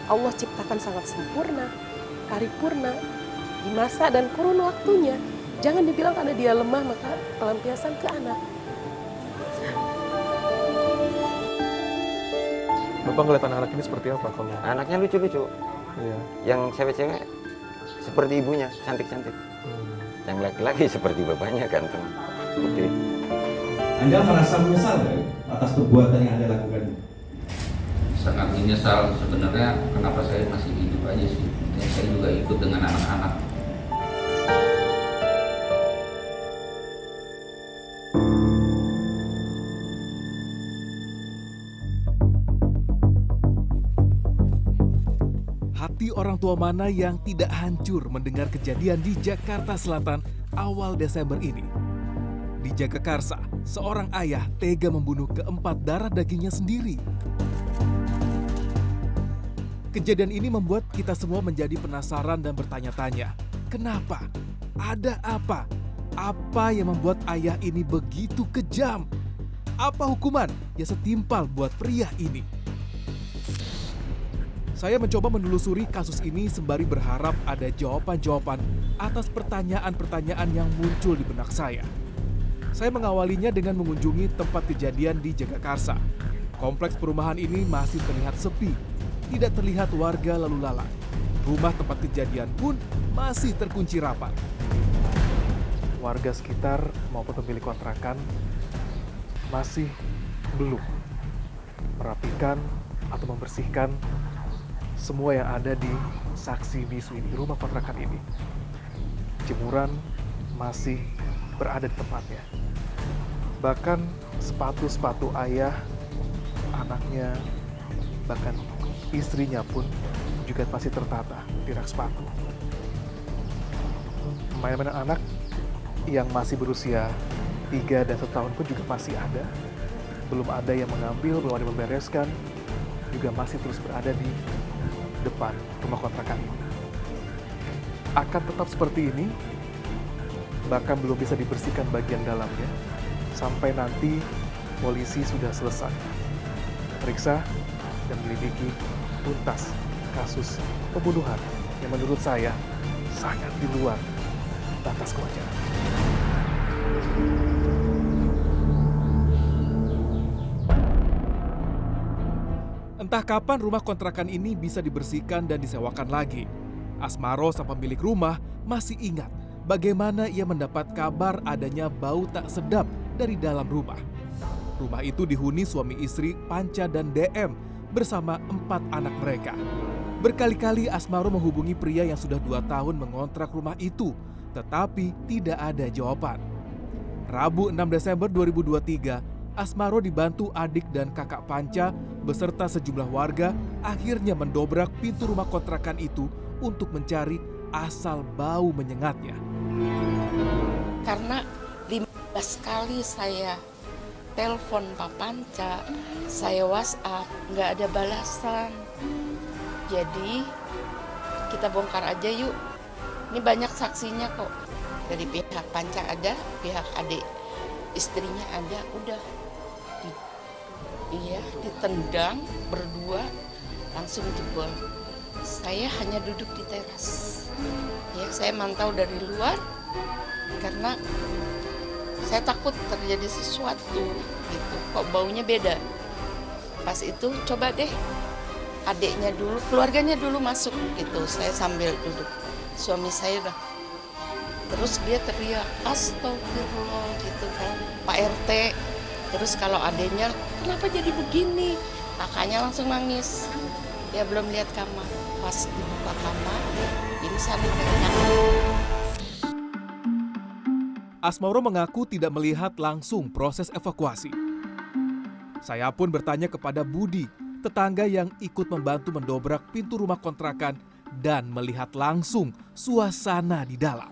Allah ciptakan sangat sempurna, paripurna, di masa dan kurun waktunya. Jangan dibilang karena dia lemah maka pelampiasan ke anak. Bapak ngeliat anak-anak ini seperti apa kalau? Anaknya lucu-lucu. Iya. Yang cewek-cewek seperti ibunya, cantik-cantik. Yang laki-laki seperti bapaknya, ganteng. Putih. Anda merasa menyesal nggak atas perbuatan yang Anda lakukan? Sangat menyesal sebenarnya, kenapa saya masih hidup aja sih. Dan saya juga ikut dengan anak-anak. Hati orang tua mana yang tidak hancur mendengar kejadian di Jakarta Selatan awal Desember ini? Di Jagakarsa, seorang ayah tega membunuh keempat darah dagingnya sendiri. Kejadian ini membuat kita semua menjadi penasaran dan bertanya-tanya, kenapa? Ada apa? Apa yang membuat ayah ini begitu kejam? Apa hukuman yang setimpal buat pria ini? Saya mencoba menelusuri kasus ini sembari berharap ada jawaban-jawaban atas pertanyaan-pertanyaan yang muncul di benak saya. Saya mengawalinya dengan mengunjungi tempat kejadian di Jagakarsa. Kompleks perumahan ini masih terlihat sepi, tidak terlihat warga lalu lalang. Rumah tempat kejadian pun masih terkunci rapat. Warga sekitar maupun pemilik kontrakan masih belum merapikan atau membersihkan semua yang ada di saksi bisu ini, rumah kontrakan ini. Jemuran masih berada di tempatnya. Bahkan sepatu-sepatu ayah, anaknya, bahkan istrinya pun juga masih tertata di rak sepatu. Mainan anak yang masih berusia 3 dan 1 tahun pun juga masih ada. Belum ada yang mengambil, belum ada yang membereskan, juga masih terus berada di depan rumah kontrakan ini. Akan tetap seperti ini, bahkan belum bisa dibersihkan bagian dalamnya, sampai nanti polisi sudah selesai periksa dan menyelidiki tuntas kasus pembunuhan yang menurut saya sangat di luar batas kewajaran. Entah kapan rumah kontrakan ini bisa dibersihkan dan disewakan lagi. Asmaro sang pemilik rumah masih ingat bagaimana ia mendapat kabar adanya bau tak sedap dari dalam rumah. Rumah itu dihuni suami istri Panca dan DM bersama 4 anak mereka. Berkali-kali Asmaro menghubungi pria yang sudah 2 tahun mengontrak rumah itu, tetapi tidak ada jawaban. Rabu 6 Desember 2023, Asmaro dibantu adik dan kakak Panca beserta sejumlah warga akhirnya mendobrak pintu rumah kontrakan itu untuk mencari asal bau menyengatnya. Karena 15 kali saya telepon Pak Panca, saya WhatsApp, nggak ada balasan. Jadi kita bongkar aja yuk. Ini banyak saksinya kok. Dari pihak Panca ada, pihak adik istrinya ada, udah. Iya, ditendang berdua, langsung jebol. Saya hanya duduk di teras. Ya, saya mantau dari luar karena saya takut terjadi sesuatu gitu. Kok baunya beda? Pas itu coba deh adiknya dulu, keluarganya dulu masuk gitu. Saya sambil duduk. Suami saya udah. Terus dia teriak, astagfirullah gitu kan. Pak RT. Terus kalau adiknya, kenapa jadi begini? Kakaknya langsung nangis. Dia belum lihat kamar. Pas dibuka kamar, pingsan kayaknya. Asmaro mengaku tidak melihat langsung proses evakuasi. Saya pun bertanya kepada Budi, tetangga yang ikut membantu mendobrak pintu rumah kontrakan dan melihat langsung suasana di dalam.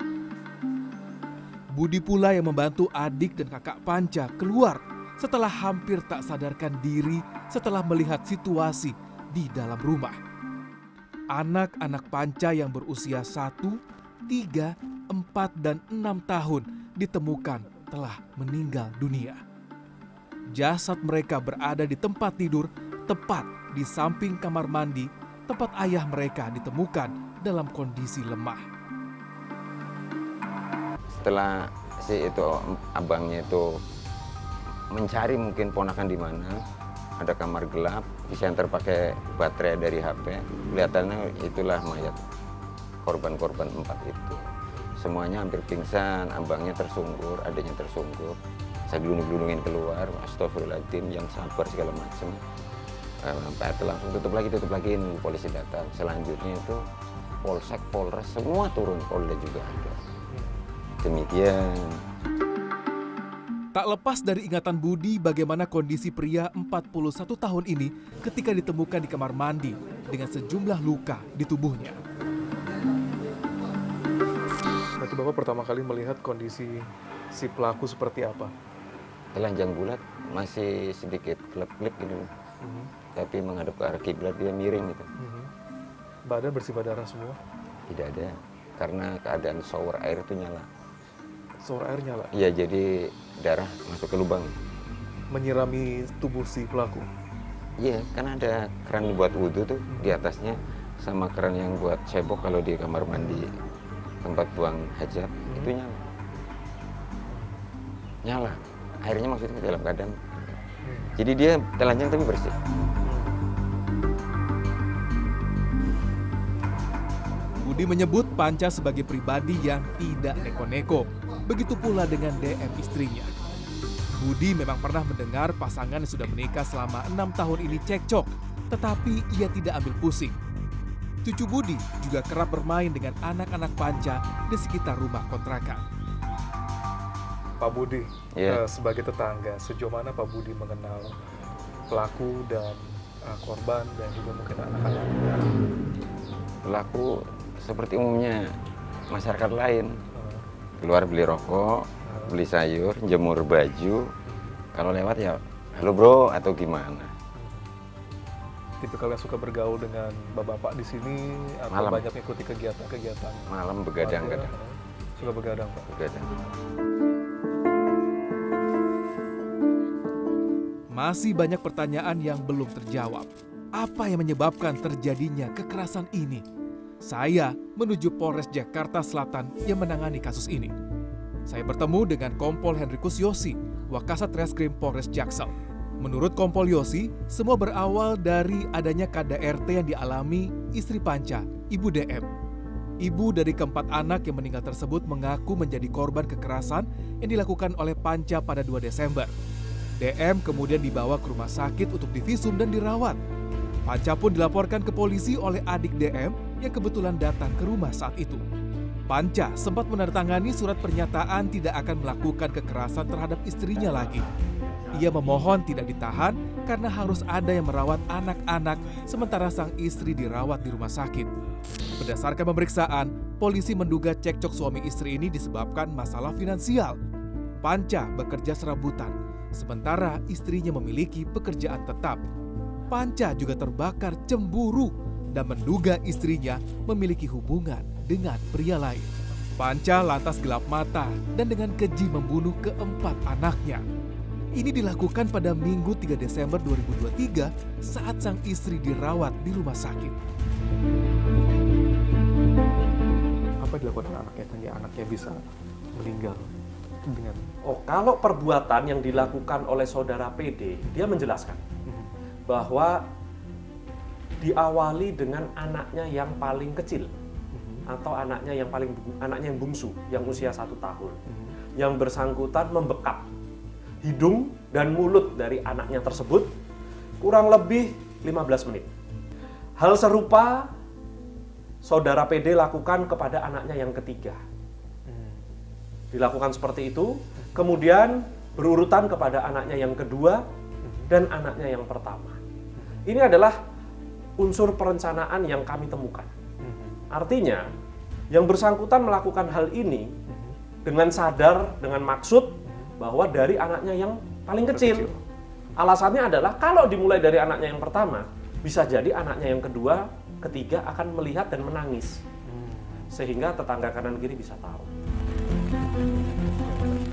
Budi pula yang membantu adik dan kakak Panca keluar setelah hampir tak sadarkan diri setelah melihat situasi di dalam rumah. Anak-anak Panca yang berusia 1, 3, 4, dan 6 tahun ditemukan telah meninggal dunia. Jasad mereka berada di tempat tidur tepat di samping kamar mandi tempat ayah mereka ditemukan dalam kondisi lemah. Setelah si itu abangnya itu mencari mungkin ponakan di mana, ada kamar gelap, disenter pakai baterai dari HP, kelihatannya itulah mayat korban-korban 4 itu. Semuanya hampir pingsan, abangnya tersungkur, adiknya tersungkur. Saya gelundung-gelundungin keluar, astagfirullahaladzim, yang sabar segala macam. Pak RT langsung tutup lagi, nunggu polisi datang. Selanjutnya itu Polsek, Polres, semua turun, Polda juga ada. Demikian. Tak lepas dari ingatan Budi bagaimana kondisi pria 41 tahun ini ketika ditemukan di kamar mandi dengan sejumlah luka di tubuhnya. Berarti Bapak pertama kali melihat kondisi si pelaku seperti apa? Telanjang bulat, masih sedikit kelep-kelep gitu. Tapi menghadap ke arah kiblat, dia miring gitu. Badan bersih darah semua? Tidak ada, karena keadaan shower air itu nyala. Shower air nyala? Iya, jadi darah masuk ke lubang. Menyirami tubuh si pelaku? Iya, kan ada keran buat wudhu tuh di atasnya, sama keran yang buat cebok kalau di kamar mandi tempat buang hajat, itu nyala. Nyala, airnya maksudnya dalam keadaan. Jadi dia telanjang tapi bersih. Budi menyebut Panca sebagai pribadi yang tidak neko-neko. Begitu pula dengan DM istrinya. Budi memang pernah mendengar pasangan yang sudah menikah selama 6 tahun ini cekcok, tetapi ia tidak ambil pusing. Cucu Budi juga kerap bermain dengan anak-anak Panca di sekitar rumah kontrakan. Pak Budi, Iya. sebagai tetangga, sejauh mana Pak Budi mengenal pelaku dan korban dan juga mungkin anak-anak? Pelaku seperti umumnya masyarakat lain, keluar beli rokok, beli sayur, jemur baju, kalau lewat ya halo bro atau gimana. Tipikal yang suka bergaul dengan bapak-bapak di sini atau Malam. banyak mengikuti kegiatan-kegiatan? Malam begadang-gadang. Suka begadang, Pak? Begadang. Masih banyak pertanyaan yang belum terjawab. Apa yang menyebabkan terjadinya kekerasan ini? Saya menuju Polres Jakarta Selatan yang menangani kasus ini. Saya bertemu dengan Kompol Henrikus Yosi, Wakasat Reskrim Polres Jaksel. Menurut Kompol Yosi, semua berawal dari adanya KDRT yang dialami istri Panca, Ibu DM. Ibu dari keempat anak yang meninggal tersebut mengaku menjadi korban kekerasan yang dilakukan oleh Panca pada 2 Desember. DM kemudian dibawa ke rumah sakit untuk divisum dan dirawat. Panca pun dilaporkan ke polisi oleh adik DM yang kebetulan datang ke rumah saat itu. Panca sempat menandatangani surat pernyataan tidak akan melakukan kekerasan terhadap istrinya lagi. Ia memohon tidak ditahan karena harus ada yang merawat anak-anak sementara sang istri dirawat di rumah sakit. Berdasarkan pemeriksaan, polisi menduga cekcok suami istri ini disebabkan masalah finansial. Panca bekerja serabutan, sementara istrinya memiliki pekerjaan tetap. Panca juga terbakar cemburu dan menduga istrinya memiliki hubungan dengan pria lain. Panca lantas gelap mata dan dengan keji membunuh keempat anaknya. Ini dilakukan pada Minggu 3 Desember 2023 saat sang istri dirawat di rumah sakit. Apa yang dilakukan anaknya sehingga anaknya bisa meninggal dengan Kalau perbuatan yang dilakukan oleh saudara PD, dia menjelaskan bahwa diawali dengan anaknya yang paling kecil atau anaknya yang bungsu, yang usia 1 tahun. Yang bersangkutan membekap hidung dan mulut dari anaknya tersebut kurang lebih 15 menit. Hal serupa saudara PD lakukan kepada anaknya yang ketiga. Dilakukan seperti itu, kemudian berurutan kepada anaknya yang kedua dan anaknya yang pertama. Ini adalah unsur perencanaan yang kami temukan. Artinya, yang bersangkutan melakukan hal ini dengan sadar, dengan maksud bahwa dari anaknya yang paling kecil. Alasannya adalah kalau dimulai dari anaknya yang pertama, bisa jadi anaknya yang kedua, ketiga akan melihat dan menangis. Sehingga tetangga kanan kiri bisa tahu.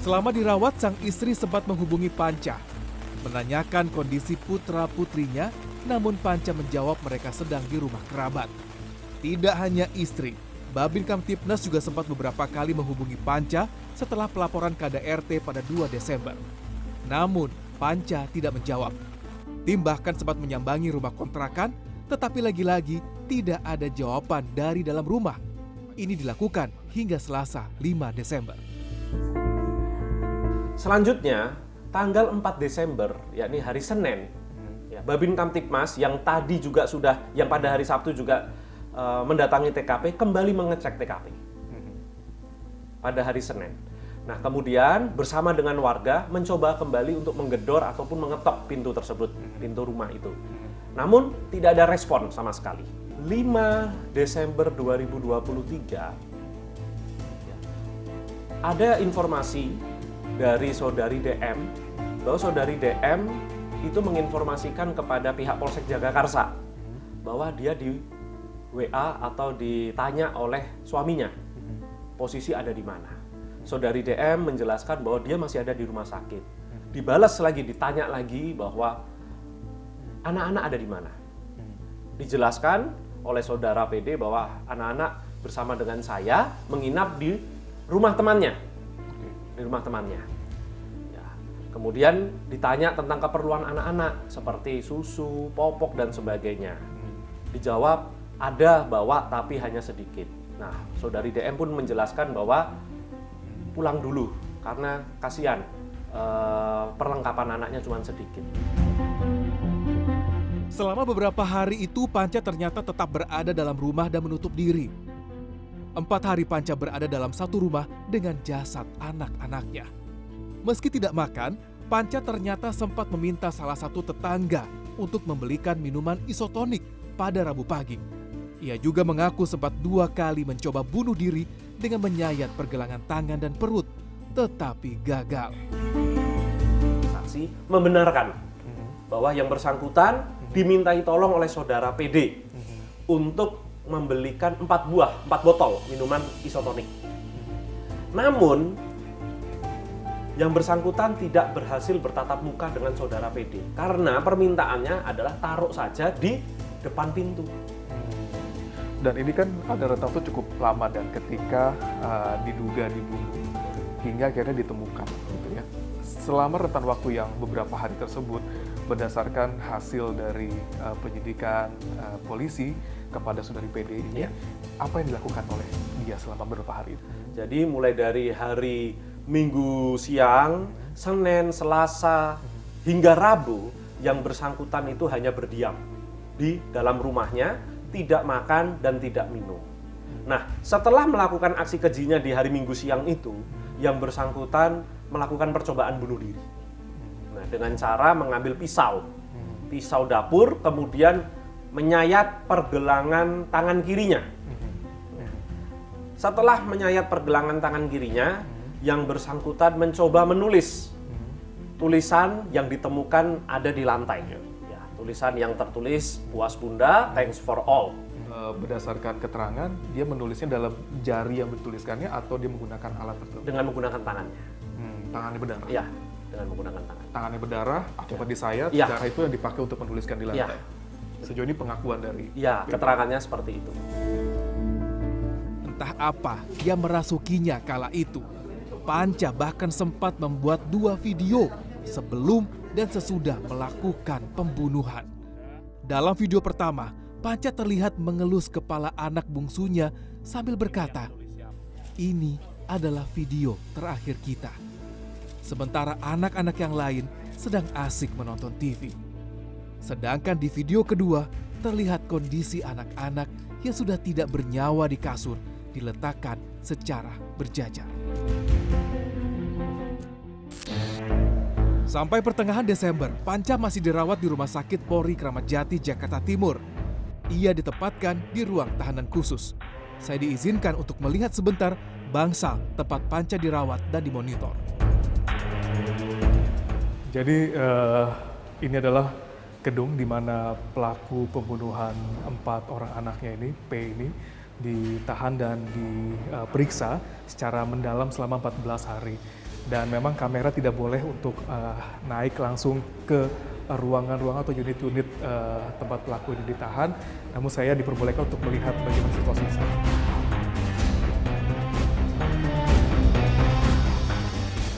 Selama dirawat, sang istri sempat menghubungi Panca, menanyakan kondisi putra-putrinya namun Panca menjawab mereka sedang di rumah kerabat. Tidak hanya istri, Babin Kamtibnas juga sempat beberapa kali menghubungi Panca setelah pelaporan KDRT pada 2 Desember. Namun, Panca tidak menjawab. Tim bahkan sempat menyambangi rumah kontrakan, tetapi lagi-lagi tidak ada jawaban dari dalam rumah. Ini dilakukan hingga Selasa 5 Desember. Selanjutnya, tanggal 4 Desember, yakni hari Senin, ya, Babin Kamtibmas yang tadi juga yang pada hari Sabtu juga mendatangi TKP, kembali mengecek TKP pada hari Senin. Nah, kemudian bersama dengan warga mencoba kembali untuk menggedor ataupun mengetok pintu tersebut, pintu rumah itu. Namun, tidak ada respon sama sekali. 5 Desember 2023, ya, ada informasi dari saudari DM, bahwa saudari DM itu menginformasikan kepada pihak Polsek Jagakarsa bahwa dia di WA atau ditanya oleh suaminya, posisi ada di mana. Saudari DM menjelaskan bahwa dia masih ada di rumah sakit. Dibalas lagi, ditanya lagi bahwa anak-anak ada di mana. Dijelaskan oleh saudara PD bahwa anak-anak bersama dengan saya menginap di rumah temannya. Di rumah temannya. Ya. Kemudian ditanya tentang keperluan anak-anak seperti susu, popok, dan sebagainya. Dijawab, ada bawa tapi hanya sedikit. Nah, saudari DM pun menjelaskan bahwa pulang dulu karena kasihan perlengkapan anaknya cuma sedikit. Selama beberapa hari itu Panca ternyata tetap berada dalam rumah dan menutup diri. 4 hari Panca berada dalam satu rumah dengan jasad anak-anaknya. Meski tidak makan, Panca ternyata sempat meminta salah satu tetangga untuk membelikan minuman isotonik pada Rabu pagi. Ia juga mengaku sempat 2 kali mencoba bunuh diri dengan menyayat pergelangan tangan dan perut, tetapi gagal. Saksi membenarkan bahwa yang bersangkutan dimintai tolong oleh saudara PD untuk membelikan 4 botol minuman isotonik. Namun, yang bersangkutan tidak berhasil bertatap muka dengan saudara PD karena permintaannya adalah taruh saja di depan pintu. Dan ini kan ada rentang waktu cukup lama dan ketika diduga dibunuh hingga akhirnya ditemukan, gitu ya. Selama rentan waktu yang beberapa hari tersebut, berdasarkan hasil dari penyidikan polisi kepada saudari PD ini, apa yang dilakukan oleh dia selama beberapa hari itu? Jadi mulai dari hari Minggu siang, Senin, Selasa, hingga Rabu, yang bersangkutan itu hanya berdiam di dalam rumahnya, tidak makan dan tidak minum. Nah, setelah melakukan aksi kejinya di hari Minggu siang itu, yang bersangkutan melakukan percobaan bunuh diri. Nah, dengan cara mengambil pisau dapur, kemudian menyayat pergelangan tangan kirinya. Setelah menyayat pergelangan tangan kirinya, yang bersangkutan mencoba menulis tulisan yang ditemukan ada di lantai. Ya, tulisan yang tertulis, "Puas Bunda, thanks for all." Berdasarkan keterangan, dia menulisnya dalam jari yang dituliskannya atau dia menggunakan alat tertentu? Dengan menggunakan tangannya. Tangannya berdarah? Iya, dengan menggunakan tangan. Tangannya berdarah, akibat disayat, ya. darah itu yang dipakai untuk menuliskan di lantai? Ya. Sejauh ini pengakuan dari... Ya, keterangannya seperti itu. Entah apa yang merasukinya kala itu. Panca bahkan sempat membuat 2 video sebelum dan sesudah melakukan pembunuhan. Dalam video pertama, Panca terlihat mengelus kepala anak bungsunya sambil berkata, "Ini adalah video terakhir kita." Sementara anak-anak yang lain sedang asik menonton TV. Sedangkan di video kedua, terlihat kondisi anak-anak yang sudah tidak bernyawa di kasur diletakkan secara berjajar. Sampai pertengahan Desember, Panca masih dirawat di Rumah Sakit Polri Kramat Jati, Jakarta Timur. Ia ditempatkan di ruang tahanan khusus. Saya diizinkan untuk melihat sebentar bangsal tempat Panca dirawat dan dimonitor. Jadi ini adalah gedung di mana pelaku pembunuhan 4 orang anaknya ini, P ini, ditahan dan diperiksa secara mendalam selama 14 hari. Dan memang kamera tidak boleh untuk naik langsung ke ruangan-ruangan atau unit-unit tempat pelaku ini ditahan, namun saya diperbolehkan untuk melihat bagaimana situasi di sana.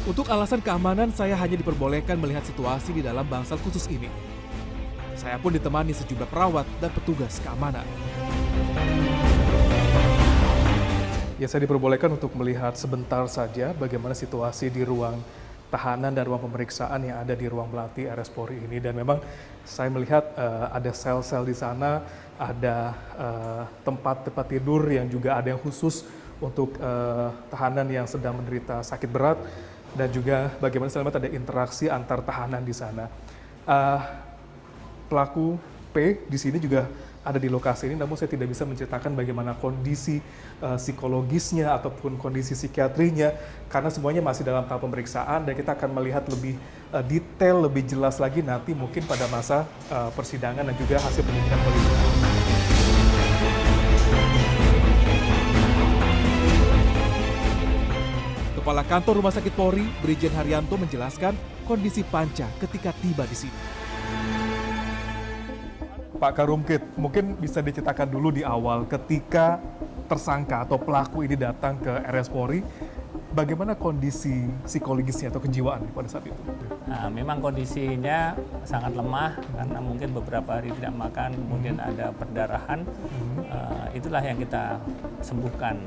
Untuk alasan keamanan, saya hanya diperbolehkan melihat situasi di dalam bangsal khusus ini. Saya pun ditemani sejumlah perawat dan petugas keamanan. Ya, saya diperbolehkan untuk melihat sebentar saja bagaimana situasi di ruang tahanan dan ruang pemeriksaan yang ada di ruang melati RS Polri ini. Dan memang saya melihat ada sel-sel di sana, ada tempat-tempat tidur yang juga ada yang khusus untuk tahanan yang sedang menderita sakit berat. Dan juga bagaimana saya lihat ada interaksi antar tahanan di sana. Pelaku P di sini juga ada di lokasi ini, namun saya tidak bisa menceritakan bagaimana kondisi psikologisnya ataupun kondisi psikiatrinya, karena semuanya masih dalam tahap pemeriksaan dan kita akan melihat lebih detail, lebih jelas lagi nanti mungkin pada masa persidangan dan juga hasil penyidikan polisi. Kepala Kantor Rumah Sakit Polri, Brigjen Haryanto menjelaskan kondisi Panca ketika tiba di sini. Pak Karumkit, mungkin bisa diceritakan dulu di awal ketika tersangka atau pelaku ini datang ke RS Polri, bagaimana kondisi psikologisnya atau kejiwaan pada saat itu? Nah, memang kondisinya sangat lemah karena mungkin beberapa hari tidak makan, kemudian ada perdarahan. Itulah yang kita sembuhkan.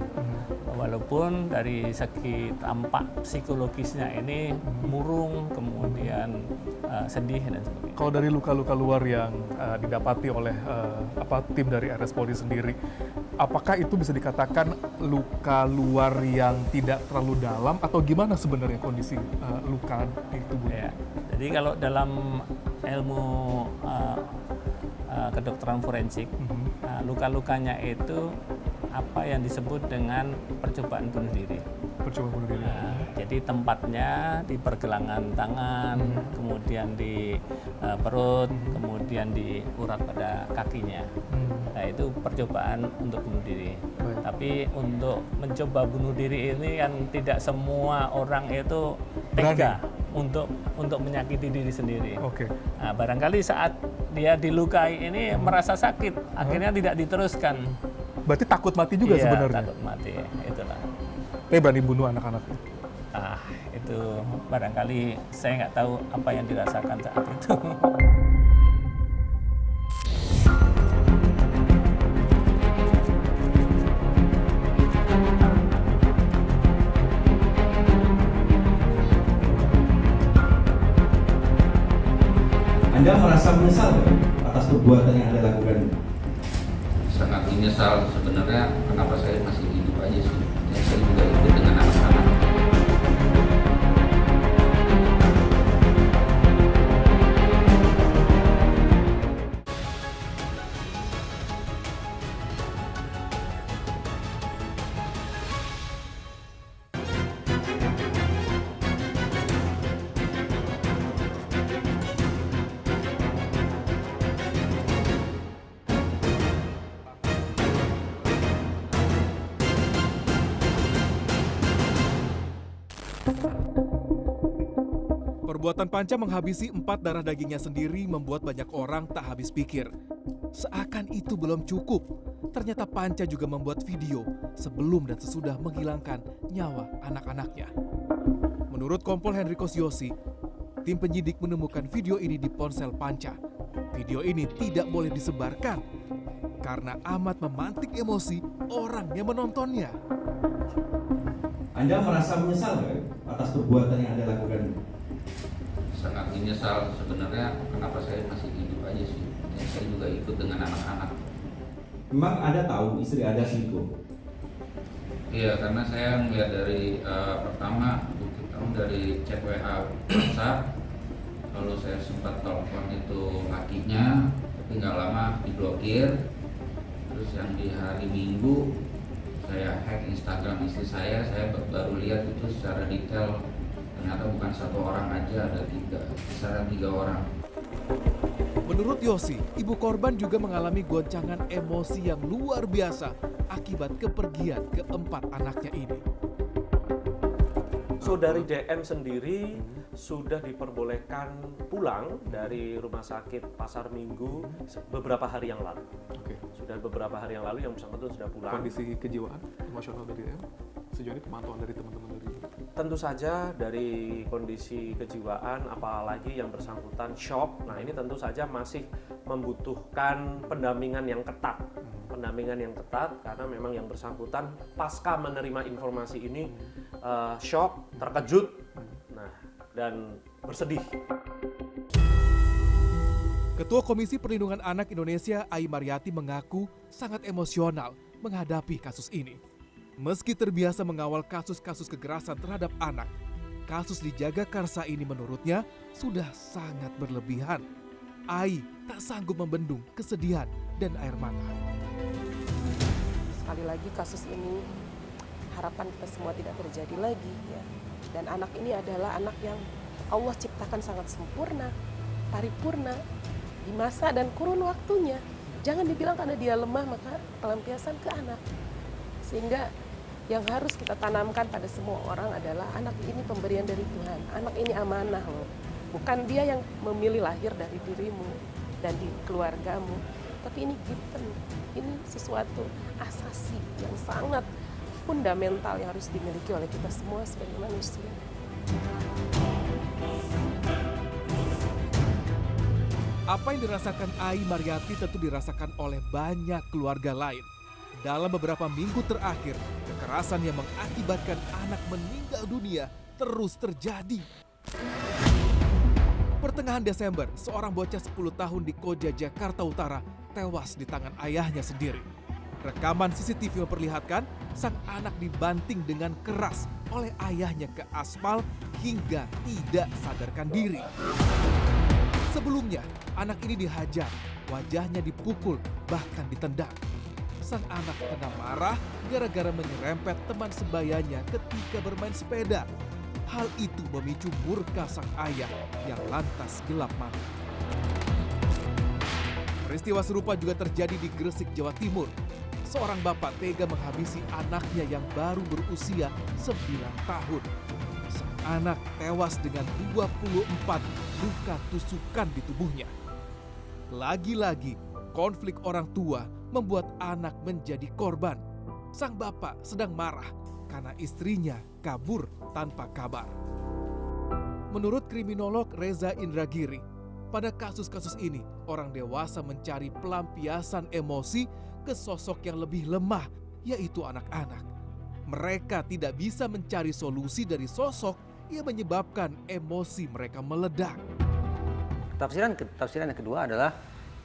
Walaupun dari segi tampak psikologisnya ini murung, kemudian sedih dan sebagainya. Kalau dari luka-luka luar yang didapati oleh tim dari RS Polri sendiri, apakah itu bisa dikatakan luka luar yang tidak terlalu dalam atau gimana sebenarnya kondisi luka di tubuhnya? Ya, jadi kalau dalam ilmu kedokteran forensik, luka-lukanya itu apa yang disebut dengan percobaan bunuh diri. Percobaan bunuh diri. Jadi tempatnya di pergelangan tangan, kemudian di perut, kemudian di urat pada kakinya. Nah, itu percobaan untuk bunuh diri. Baik. Tapi untuk mencoba bunuh diri ini kan tidak semua orang itu tega untuk menyakiti diri sendiri. Oke. Nah, barangkali saat dia dilukai ini merasa sakit, akhirnya tidak diteruskan. Berarti takut mati juga Iya, sebenarnya? takut mati, itulah. Berani bunuh anak-anaknya? Itu barangkali saya nggak tahu apa yang dirasakan saat itu. Anda merasa menyesal atas perbuatan yang Anda lakukan? Sangat menyesal sebenarnya, kenapa saya masih hidup aja sih. Ya, saya juga ikut dengan anak-anak. Perbuatan Panca menghabisi 4 darah dagingnya sendiri membuat banyak orang tak habis pikir. Seakan itu belum cukup, ternyata Panca juga membuat video sebelum dan sesudah menghilangkan nyawa anak-anaknya. Menurut Kompol Henrikos Yosi, tim penyidik menemukan video ini di ponsel Panca. Video ini tidak boleh disebarkan karena amat memantik emosi orang yang menontonnya. Anda merasa menyesal atas perbuatan yang Anda lakukan? Sangat menyesal sebenarnya, kenapa saya masih hidup aja sih. Ya, saya juga ikut dengan anak-anak. Memang Anda tahu istri Anda selingkuh? Iya, karena saya melihat dari pertama bukti dari chat WA WhatsApp, lalu saya sempat telepon itu lakinya, tapi nggak lama diblokir. Terus yang di hari Minggu saya hack Instagram istri saya baru lihat itu secara detail. Ternyata bukan 1 orang aja, ada 3 orang. Menurut Yosi, ibu korban juga mengalami goncangan emosi yang luar biasa akibat kepergian keempat anaknya ini. So dari DM sendiri sudah diperbolehkan pulang dari Rumah Sakit Pasar Minggu beberapa hari yang lalu. Oke. Sudah beberapa hari yang lalu yang bersangkutan sudah pulang. Kondisi kejiwaan emosional dari M sejauh ini pemantauan dari teman-teman dari Tentu saja dari kondisi kejiwaan, apalagi yang bersangkutan shock. Nah ini tentu saja masih membutuhkan pendampingan yang ketat. Pendampingan yang ketat karena memang yang bersangkutan pasca menerima informasi ini shock, terkejut, dan bersedih. Ketua Komisi Perlindungan Anak Indonesia, Ai Mariyati, mengaku sangat emosional menghadapi kasus ini. Meski terbiasa mengawal kasus-kasus kekerasan terhadap anak, kasus di Jagakarsa ini menurutnya sudah sangat berlebihan. Ai tak sanggup membendung kesedihan dan air mata. Sekali lagi kasus ini harapan kita semua tidak terjadi lagi ya. Dan anak ini adalah anak yang Allah ciptakan sangat sempurna, paripurna di masa dan kurun waktunya. Jangan dibilang karena dia lemah maka pelampiasan ke anak. Sehingga yang harus kita tanamkan pada semua orang adalah anak ini pemberian dari Tuhan. Anak ini amanah loh. Bukan dia yang memilih lahir dari dirimu dan di keluargamu. Tapi ini giften, ini sesuatu asasi yang sangat fundamental yang harus dimiliki oleh kita semua sebagai manusia. Apa yang dirasakan Ai Mariyati tentu dirasakan oleh banyak keluarga lain. Dalam beberapa minggu terakhir, kekerasan yang mengakibatkan anak meninggal dunia terus terjadi. Pertengahan Desember, seorang bocah 10 tahun di Koja, Jakarta Utara tewas di tangan ayahnya sendiri. Rekaman CCTV memperlihatkan sang anak dibanting dengan keras oleh ayahnya ke aspal hingga tidak sadarkan diri. Sebelumnya, anak ini dihajar, wajahnya dipukul, bahkan ditendang. Sang anak tengah marah gara-gara menyerempet teman sebayanya ketika bermain sepeda. Hal itu memicu murka sang ayah yang lantas gelap mata. Peristiwa serupa juga terjadi di Gresik, Jawa Timur. Seorang bapak tega menghabisi anaknya yang baru berusia 9 tahun. Sang anak tewas dengan 24 luka tusukan di tubuhnya. Lagi-lagi, konflik orang tua membuat anak menjadi korban. Sang bapak sedang marah karena istrinya kabur tanpa kabar. Menurut kriminolog Reza Indragiri, pada kasus-kasus ini orang dewasa mencari pelampiasan emosi ke sosok yang lebih lemah, yaitu anak-anak. Mereka tidak bisa mencari solusi dari sosok yang menyebabkan emosi mereka meledak. Tafsiran yang kedua adalah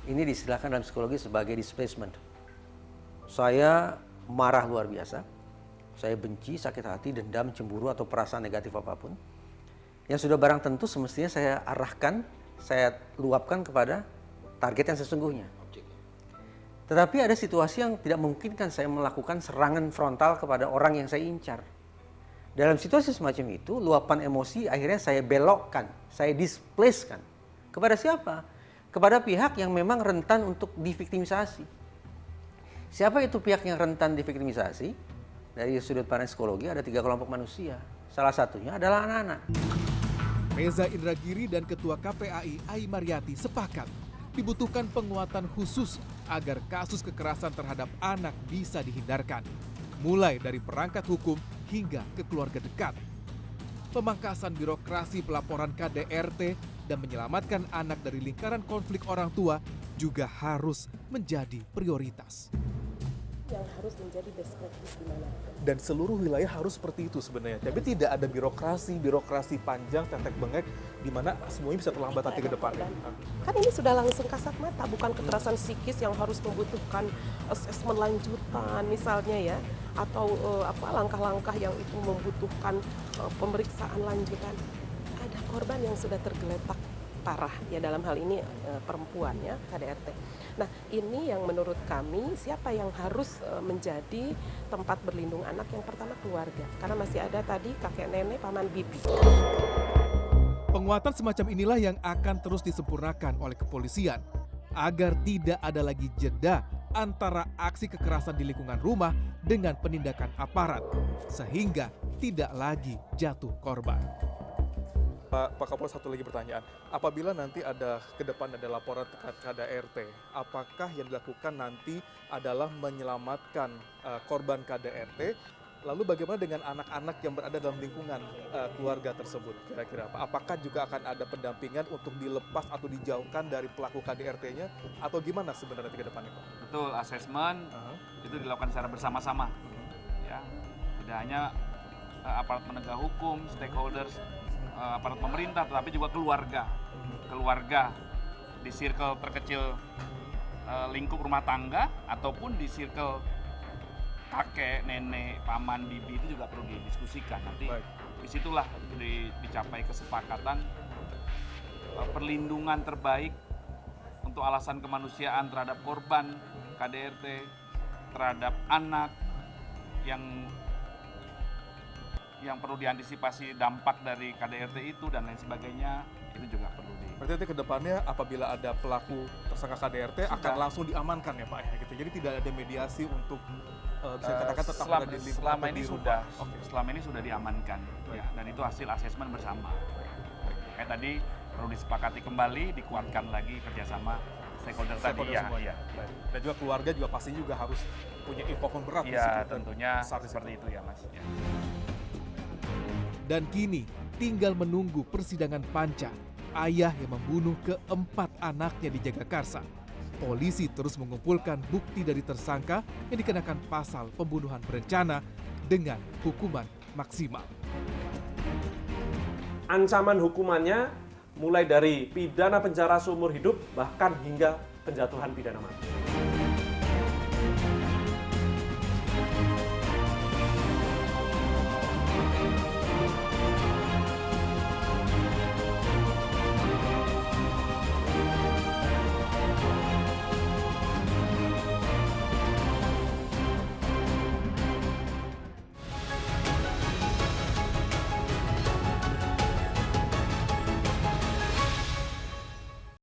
ini diistilahkan dalam psikologi sebagai displacement. Saya marah luar biasa, saya benci, sakit hati, dendam, cemburu, atau perasaan negatif apapun. Yang sudah barang tentu semestinya saya arahkan, saya luapkan kepada target yang sesungguhnya. Tetapi ada situasi yang tidak memungkinkan saya melakukan serangan frontal kepada orang yang saya incar. Dalam situasi semacam itu, luapan emosi akhirnya saya belokkan, saya displacekan. Kepada siapa? Kepada pihak yang memang rentan untuk diviktimisasi. Siapa itu pihak yang rentan diviktimisasi? Dari sudut pandang psikologi ada 3 kelompok manusia. Salah satunya adalah anak-anak. Reza Indragiri dan Ketua KPAI Ai Mariyati sepakat dibutuhkan penguatan khusus agar kasus kekerasan terhadap anak bisa dihindarkan. Mulai dari perangkat hukum hingga ke keluarga dekat. Pemangkasan birokrasi pelaporan KDRT dan menyelamatkan anak dari lingkaran konflik orang tua juga harus menjadi prioritas. Yang harus menjadi best practice di mana. dan seluruh wilayah harus seperti itu sebenarnya. Tapi tidak ada birokrasi panjang, tetek bengek, di mana semuanya bisa terlambat nanti ke depannya. Kan ini sudah langsung kasat mata, bukan kekerasan psikis yang harus membutuhkan asesmen lanjutan misalnya ya, atau langkah-langkah yang itu membutuhkan pemeriksaan lanjutan. Ada korban yang sudah tergeletak parah ya, dalam hal ini perempuan ya, KDRT. Nah ini yang menurut kami siapa yang harus menjadi tempat berlindung anak, yang pertama keluarga, karena masih ada tadi kakek nenek, paman bibi. Penguatan semacam inilah yang akan terus disempurnakan oleh kepolisian agar tidak ada lagi jeda antara aksi kekerasan di lingkungan rumah dengan penindakan aparat, sehingga tidak lagi jatuh korban. Pak Kapolres, satu lagi pertanyaan. Apabila nanti ada ke depan ada laporan terkait KDRT, apakah yang dilakukan nanti adalah menyelamatkan korban KDRT? Lalu bagaimana dengan anak-anak yang berada dalam lingkungan keluarga tersebut? Kira-kira Pak, apakah juga akan ada pendampingan untuk dilepas atau dijauhkan dari pelaku KDRT-nya? Atau gimana sebenarnya ke depannya Pak? Betul, asesmen itu dilakukan secara bersama-sama. Ya, tidak hanya aparat penegak hukum, stakeholders, aparat pemerintah, tetapi juga keluarga di circle terkecil lingkup rumah tangga ataupun di circle kakek, nenek, paman, bibi itu juga perlu didiskusikan. Nanti disitulah dicapai kesepakatan perlindungan terbaik untuk alasan kemanusiaan terhadap korban KDRT, terhadap anak yang perlu diantisipasi dampak dari KDRT itu dan lain sebagainya, itu juga perlu Berarti nanti ke depannya apabila ada pelaku tersangka KDRT akan langsung diamankan ya Pak ya gitu. Jadi tidak ada mediasi untuk bisa dikatakan tetap ada di lingkungan selama atau ini di sudah rumah. selama ini sudah diamankan ya, dan itu hasil asesmen bersama. Kayak tadi perlu disepakati kembali, dikuatkan lagi kerjasama stakeholder tadi ya. Iya. Dan juga keluarga juga pasti juga harus punya involvement berat di Iya, situ. tentunya seperti itu ya Mas. Ya. Dan kini tinggal menunggu persidangan Panca, ayah yang membunuh keempat anaknya di Jagakarsa. Polisi terus mengumpulkan bukti dari tersangka yang dikenakan pasal pembunuhan berencana dengan hukuman maksimal. Ancaman hukumannya mulai dari pidana penjara seumur hidup bahkan hingga penjatuhan pidana mati.